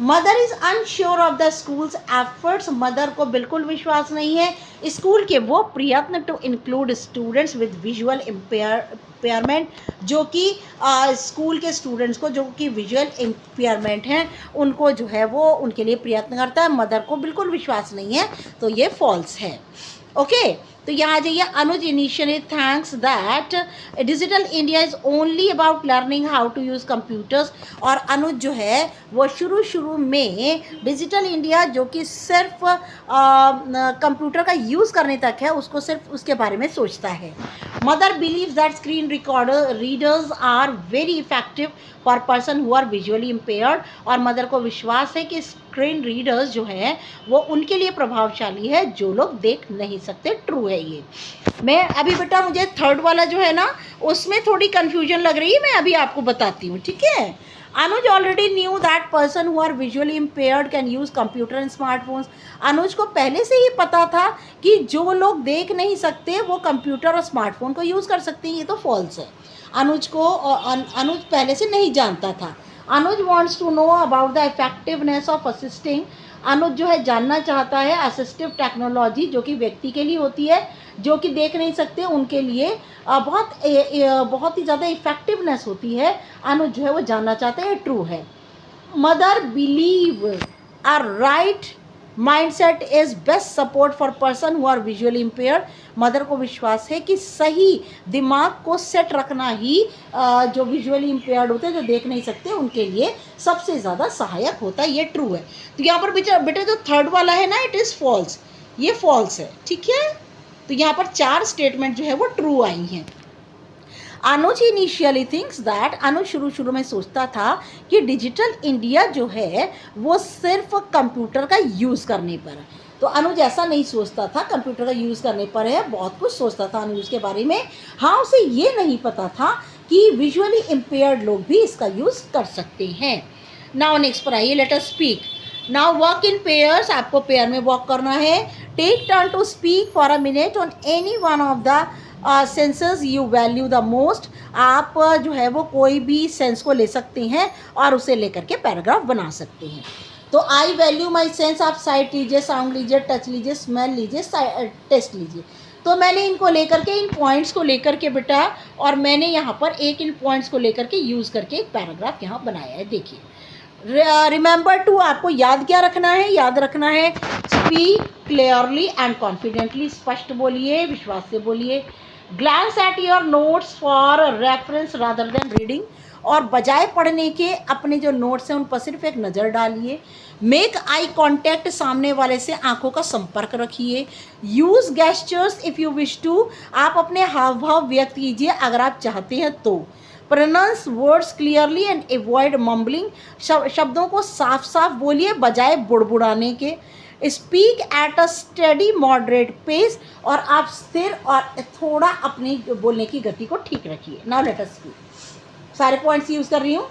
Mother is unsure of the school's efforts. Mother को बिल्कुल विश्वास नहीं है स्कूल के वो प्रयत्न to include students with visual impairment, जो कि स्कूल के स्टूडेंट्स को जो कि विजुअल इम्पेयरमेंट हैं उनको जो है वो उनके लिए प्रयत्न करता है। मदर को बिल्कुल विश्वास नहीं है, तो ये फॉल्स है। ओके तो यहाँ आ जाइए। Anuj initially thanks that digital India is only about learning how to use computers. और अनुज जो है वो शुरू में डिजिटल इंडिया जो कि सिर्फ कंप्यूटर का यूज़ करने तक है, उसको सिर्फ उसके बारे में सोचता है। Mother believes that screen recorder readers are very effective for person who are visually impaired. और मदर को विश्वास है कि स्क्रीन रीडर्स जो है वो उनके लिए प्रभावशाली है जो लोग देख नहीं सकते। ट्रू है ये। मैं अभी बेटा मुझे थर्ड वाला जो है ना उसमें थोड़ी कन्फ्यूजन लग रही है, मैं अभी आपको बताती हूँ, ठीक है। Anuj already knew that person who are visually impaired can use computer and smartphones. Anuj को पहले से ही पता था कि जो लोग देख नहीं सकते वो कंप्यूटर और स्मार्टफोन को यूज़ कर सकते हैं। ये तो फॉल्स है। अनुज पहले से नहीं जानता था। Anuj wants to know about the effectiveness of assisting. Anuj जो है जानना चाहता है असिस्टिव टेक्नोलॉजी जो कि व्यक्ति के लिए होती है जो कि देख नहीं सकते उनके लिए बहुत ही ज़्यादा इफेक्टिवनेस होती है। अनुज जो है वो जानना चाहते हैं। ट्रू है। Mother believe a right mindset is best support for person who are visually impaired. Mother को विश्वास है कि सही दिमाग को सेट रखना ही जो विजुअली इम्पेयर्ड होते हैं, जो देख नहीं सकते, उनके लिए सबसे ज़्यादा सहायक होता है। ये ट्रू है। तो यहाँ पर बेटे जो थर्ड वाला है ना, इट इज़ फॉल्स, ये फॉल्स है, ठीक है। तो यहाँ पर 4 स्टेटमेंट जो है वो ट्रू आई हैं। अनुज इनिशियली थिंक्स दैट, अनुज शुरू में सोचता था कि डिजिटल इंडिया जो है वो सिर्फ कंप्यूटर का यूज़ करने पर है। तो अनुज ऐसा नहीं सोचता था कंप्यूटर का यूज़ करने पर है, बहुत कुछ सोचता था अनुज के बारे में। हाँ, उसे ये नहीं पता था कि विजुअली इम्पेयर्ड लोग भी इसका यूज़ कर सकते हैं। नाउ नेक्स्ट पर आइए, let us speak. Now work in pairs, आपको पेयर में वर्क करना है। Take turn to speak for a minute on any one of the senses you value the most. आप जो है वो कोई भी सेंस को ले सकते हैं और उसे लेकर के पैराग्राफ बना सकते हैं। तो आई वैल्यू माई सेंस, आप साइट लीजिए, साउंड लीजिए, टच लीजिए, स्मेल लीजिए, टेस्ट लीजिए। तो मैंने इनको लेकर के, इन पॉइंट्स को लेकर के बेटा, और मैंने यहाँ पर इन पॉइंट्स को लेकर के यूज़ करके एक पैराग्राफ यहाँ बनाया है। देखिए, रिमेंबर टू, आपको याद क्या रखना है? याद रखना है स्पीक क्लियरली एंड कॉन्फिडेंटली, स्पष्ट बोलिए, विश्वास से बोलिए। Glans at your notes for reference rather than reading, और बजाय पढ़ने के अपने जो नोट्स हैं उन पर सिर्फ एक नज़र डालिए। मेक आई कॉन्टैक्ट, सामने वाले से आंखों का संपर्क रखिए। Use gestures if you wish to, आप अपने हाव भाव व्यक्त कीजिए अगर आप चाहते हैं तो। Pronounce words clearly and avoid mumbling, शब्दों को साफ साफ बोलिए बजाय बुड़बुड़ाने के। Speak at a steady moderate pace, और आप स्थिर और थोड़ा अपनी बोलने की गति को ठीक रखिए। नाउ लेट अस स्पीक, सारे पॉइंट्स यूज़ कर रही हूँ।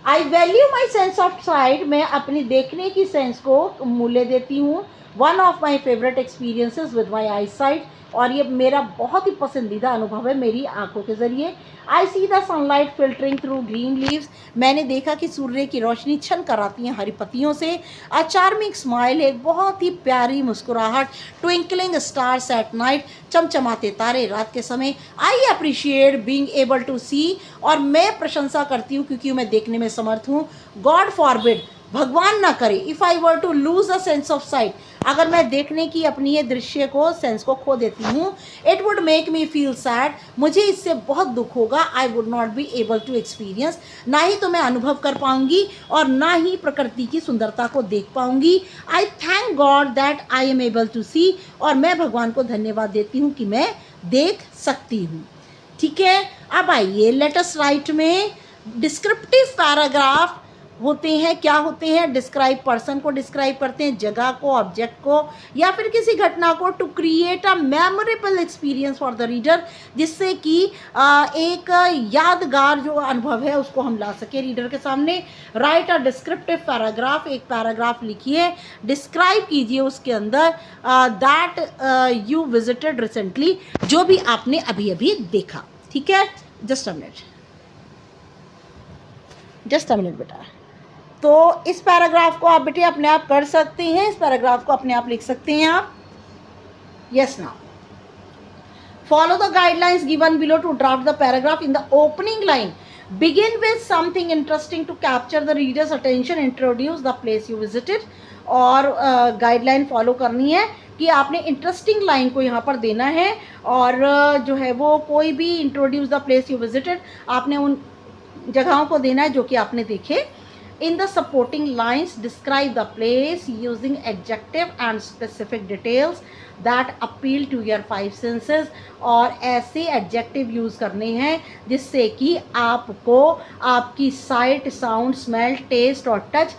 I value my sense of sight, मैं अपनी देखने की सेंस को मूल्य देती हूँ। One of my favourite experiences with my eyesight, और ये मेरा बहुत ही पसंदीदा अनुभव है मेरी आंखों के ज़रिए। I see the sunlight filtering through green leaves, मैंने देखा कि सूर्य की रोशनी छन कर आती है हरी पत्तियों से। अ चार्मिंग स्माइल, एक बहुत ही प्यारी मुस्कुराहट। ट्विंकलिंग स्टार्स एट नाइट, चमचमाते तारे रात के समय। I appreciate being able to see, और मैं प्रशंसा करती हूँ क्योंकि मैं देखने में समर्थ हूँ। गॉड फॉरबिड, भगवान ना करे, if I were to lose a sense of sight, अगर मैं देखने की अपनी ये दृश्य को, सेंस को खो देती हूँ, it would make me feel sad, मुझे इससे बहुत दुख होगा, I would not be able to experience, ना ही तो मैं अनुभव कर पाऊंगी और ना ही प्रकृति की सुंदरता को देख पाऊंगी। I thank God that I am able to see, और मैं भगवान को धन्यवाद देती हूँ कि मैं देख सकती हूँ। ठीक है, अब आइए लेट अस राइट में डिस्क्रिप्टिव पैराग्राफ होते हैं। क्या होते हैं? डिस्क्राइब पर्सन को डिस्क्राइब करते हैं, जगह को, ऑब्जेक्ट को या फिर किसी घटना को, to create a memorable experience for the reader, जिससे कि एक यादगार जो अनुभव है उसको हम ला सके रीडर के सामने। राइट अ डिस्क्रिप्टिव पैराग्राफ, एक पैराग्राफ लिखिए, डिस्क्राइब कीजिए उसके अंदर दैट यू विजिटेड रिसेंटली, जो भी आपने अभी अभी देखा। ठीक है, जस्ट अ मिनट बेटा। तो इस पैराग्राफ को आप बेटे अपने आप कर सकते हैं, इस पैराग्राफ को अपने आप लिख सकते हैं आप। Yes, now follow the guidelines given below to draft the paragraph. In the opening line begin with something interesting to capture the reader's attention, introduce the place you visited। और गाइडलाइन फॉलो करनी है कि आपने interesting line को यहाँ पर देना है, और जो है वो कोई भी introduce the place you visited, आपने उन जगहों को देना है जो कि आपने देखे। In the supporting lines, describe the place using adjective and specific details that appeal to your five senses। और ऐसे adjective use करने हैं जिससे कि आपको आपकी sight, sound, smell, taste और touch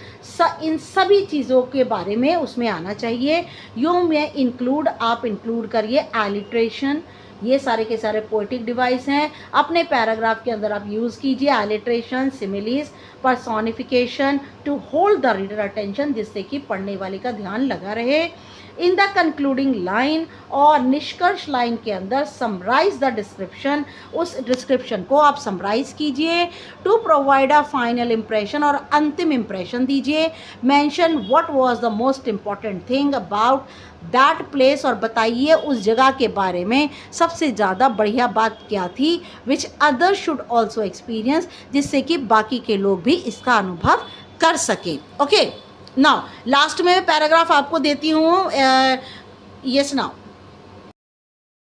इन सभी चीज़ों के बारे में उसमें आना चाहिए। You may include, आप include करिए alliteration, ये सारे के सारे पोएटिक डिवाइस हैं, अपने पैराग्राफ के अंदर आप यूज़ कीजिए alliteration, similes, personification to hold the reader attention, जिससे कि पढ़ने वाले का ध्यान लगा रहे। इन द कंक्लूडिंग लाइन, और निष्कर्ष लाइन के अंदर समराइज द डिस्क्रिप्शन, उस डिस्क्रिप्शन को आप समराइज कीजिए। To provide a final impression, और अंतिम इम्प्रेशन दीजिए। Mention what was the most important thing about that place, और बताइए उस जगह के बारे में सबसे ज़्यादा बढ़िया बात क्या थी, which other should also experience, जिससे कि बाकी के लोग भी इसका अनुभव कर सकें। ओके, नाउ लास्ट में पैराग्राफ आपको देती हूँ। यस, नाउ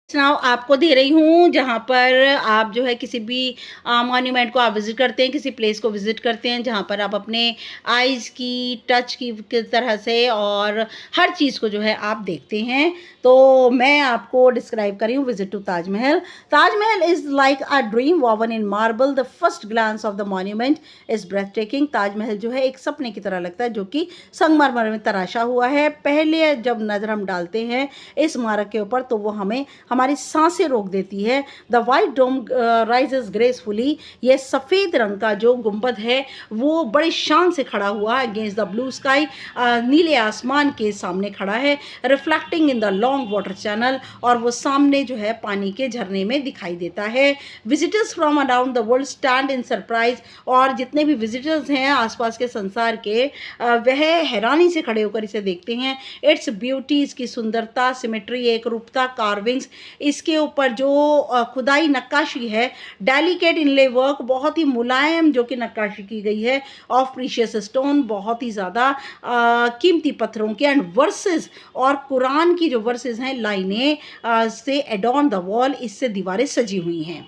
आपको दे रही हूँ जहाँ पर आप जो है किसी भी मॉन्यूमेंट को आप विज़िट करते हैं, किसी प्लेस को विज़िट करते हैं, जहाँ पर आप अपने आइज़ की, टच की तरह से और हर चीज़ को जो है आप देखते हैं। तो मैं आपको डिस्क्राइब कर रही हूँ visit to Taj Mahal. Taj Mahal is like a dream woven in marble, the first glance of the monument is breath taking. Taj Mahal जो है एक सपने की तरह लगता है जो कि संगमरमर में तराशा हुआ है। पहले जब नज़र हम डालते हैं इस इमारत के ऊपर तो वो हमें हमारी सांसें रोक देती है। The white dome rises gracefully, ये सफ़ेद रंग का जो गुंबद है वो बड़ी शान से खड़ा हुआ है अगेंस्ट द ब्लू स्काई, नीले आसमान के सामने खड़ा है। Reflecting in the long water channel, और वो सामने जो है पानी के झरने में दिखाई देता है। Visitors from around the world stand in surprise, और जितने भी विजिटर्स हैं आसपास के संसार के वह हैरानी से खड़े होकर इसे देखते हैं। इट्स ब्यूटी, इसकी सुंदरता, सिमेट्री, एक रूपता, कार्विंग्स, इसके ऊपर जो खुदाई नक्काशी है, डेलिकेट इनले वर्क, बहुत ही मुलायम जो कि नक्काशी की गई है, ऑफ प्रीशियस स्टोन, बहुत ही ज़्यादा कीमती पत्थरों के, एंड वर्सेस, और कुरान की जो वर्सेस हैं, लाइनें से एडॉन द वॉल, इससे दीवारें सजी हुई हैं।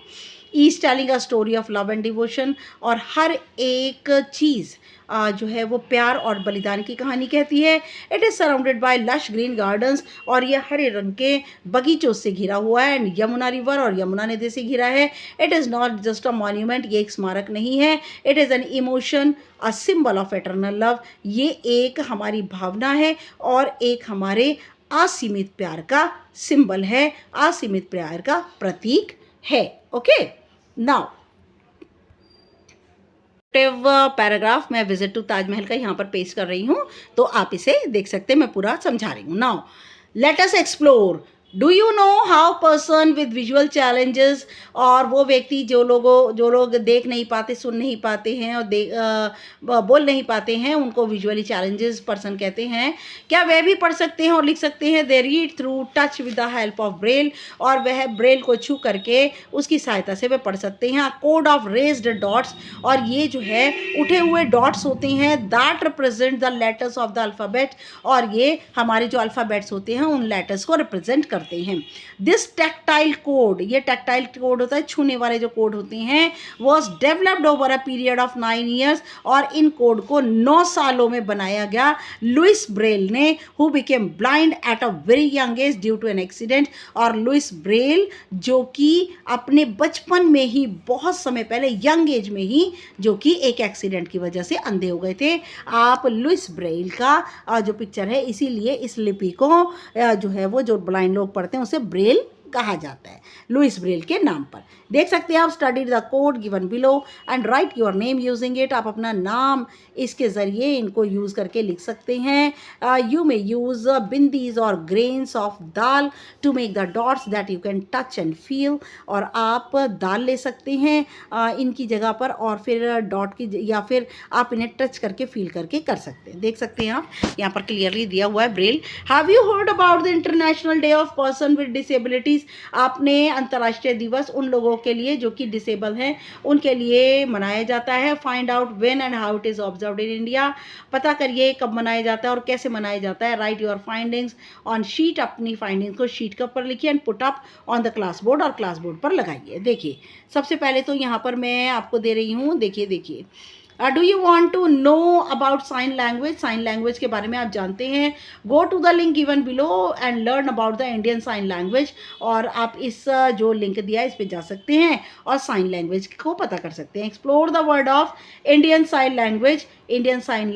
Is telling a story of love and devotion, और हर एक चीज़ जो है वो प्यार और बलिदान की कहानी कहती है। It is surrounded by lush green gardens, और ये हरे रंग के बगीचों से घिरा हुआ है, एंड यमुना रिवर, और यमुना नदी से घिरा है। It is not just a monument, ये एक स्मारक नहीं है। It is an emotion, a symbol of eternal love, ये एक हमारी भावना है और एक हमारे असीमित प्यार का सिंबल है, असीमित प्यार का प्रतीक है। ओके, नाउ पैराग्राफ मैं विजिट टू ताजमहल का यहाँ पर पेश कर रही हूँ, तो आप इसे देख सकते हैं, मैं पूरा समझा रही हूँ। Now let us explore do you know how person with visual challenges, और वो व्यक्ति जो लोग देख नहीं पाते, सुन नहीं पाते हैं और बोल नहीं पाते हैं, उनको विजुअली चैलेंजेस पर्सन कहते हैं। क्या वह भी पढ़ सकते हैं और लिख सकते हैं? They read through touch with the help of Braille, और वह ब्रेल को छू करके उसकी सहायता से वह पढ़ सकते हैं। कोड ऑफ रेज्ड डॉट्स, और ये जो है उठे हुए डॉट्स होते हैं, that represent the letters of the alphabet, और ये हमारे जो अल्फ़ाबेट्स होते हैं उन लेटर्स को रिप्रेजेंट करते हैं। दिस टैक्टाइल कोड, ये टैक्टाइल कोड होता है, छूने वाले जो कोड होते हैं, was developed over a period of 9 years, और इन कोड को 9 सालों में बनाया गया लुइस ब्रेल ने, who became blind at a very young age due to an accident. और लुइस ब्रेल जो कि अपने बचपन में ही, बहुत समय पहले, यंग एज में ही, जो कि एक एक्सीडेंट की वजह से अंधे हो गए थे। आप लुइस ब्रेल का जो पिक्चर है, इसीलिए इस लिपि को जो है वो जो ब्लाइंड लोग पढ़ते हैं उसे ब्रेल कहा जाता है, लुइस ब्रेल के नाम पर। देख सकते हैं आप, study the code given below and right your name using it. आप अपना नाम इसके ज़रिए इनको यूज़ करके लिख सकते हैं। यू मे यूज़ बिंदीज और grains of dal to make the dots that you can touch and feel, और आप दाल ले सकते हैं इनकी जगह पर, और फिर डॉट की, या फिर आप इन्हें टच करके फील करके कर सकते हैं। देख सकते हैं आप, यहाँ पर क्लियरली दिया हुआ है Braille. Have you heard about the international day of person with disabilities? आपने अंतर्राष्ट्रीय दिवस उन लोगों के लिए जो कि डिसेबल हैं उनके लिए मनाया जाता है। Find out when and how it is observed in India, पता करिए कब मनाया जाता है और कैसे मनाया जाता है। Right your findings on sheet, अपनी फाइंडिंग्स को शीट के ऊपर लिखिए and put up on the class board, और क्लास बोर्ड पर लगाइए। देखिए, सबसे पहले तो यहाँ पर मैं आपको दे रही हूँ, देखिए do you want to know about sign language? Sign language के बारे में आप जानते हैं, go to the link given below and learn about the Indian sign language. और आप इस जो लिंक दिया है इस पर जा सकते हैं और साइन लैंग्वेज को पता कर सकते हैं। Explore the word of Indian sign language, Indian sign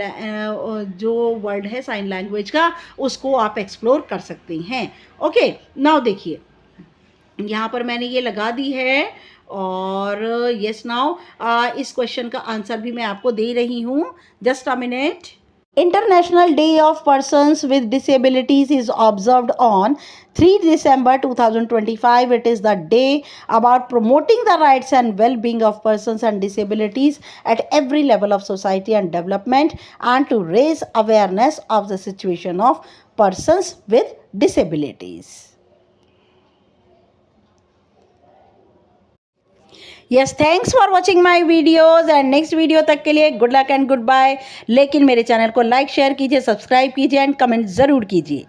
जो वर्ड है साइन लैंग्वेज का, उसको आप एक्सप्लोर कर सकते हैं। ओके, नाउ देखिए, यहाँ पर मैंने ये लगा दी है, और यस नाउ इस क्वेश्चन का आंसर भी मैं आपको दे रही हूँ। Just a minute. International day of persons with disabilities is observed on 3 December 2025. It is the day about promoting the rights and well-being of persons and disabilities at every level of society and development, and to raise awareness of the situation of persons with disabilities. Yes, thanks for watching my videos, and next video तक के लिए good luck and goodbye. लेकिन मेरे channel को like, share कीजिए, subscribe कीजिए and comment ज़रूर कीजिए।